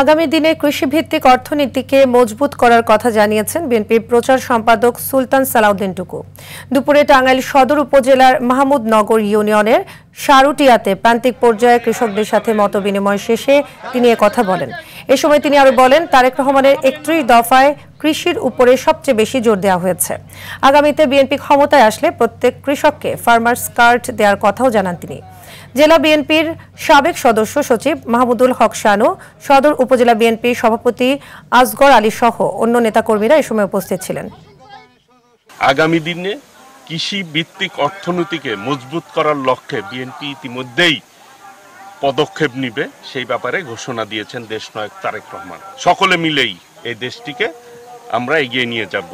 আগামী দিনে কৃষিভিত্তিক অর্থনীতিকে মজবুত করার কথা জানিয়েছেন বিএনপির প্রচার সম্পাদক সুলতান সালাউদ্দিন টুকু। দুপুরে টাঙ্গাইল সদর উপজেলার মাহমুদনগর ইউনিয়নের সারুটিয়াতে প্রান্তিক পর্যায়ে কৃষকদের সাথে মতবিনিময় শেষে তিনি কথা বলেন। এ সময় তিনি আরো বলেন, তারেক রহমানের ৩১ দফায় কৃষির উপরে সবচেয়ে বেশি জোর দেওয়া হয়েছে। আগামীতে বিএনপি ক্ষমতায় আসলে প্রত্যেক কৃষককে ফার্মার্স কার্ড দেওয়ার কথাও জানান তিনি। জেলা বিএনপির সাবেক সদস্য সচিব মাহমুদুল হক শানু, সদর উপজেলা বিএনপির সভাপতি আসগর আলী সহ অন্য নেতাকর্মীরা এ সময় উপস্থিত ছিলেন। আগামী দিনে কৃষি ভিত্তিক অর্থনীতিকে মজবুত করার লক্ষ্যে বিএনপি ইতিমধ্যেই পদক্ষেপ নিবে, সেই ব্যাপারে ঘোষণা দিয়েছেন দেশনায়ক তারেক রহমান। সকলে মিলেই এই দেশটিকে আমরা এগিয়ে নিয়ে যাব।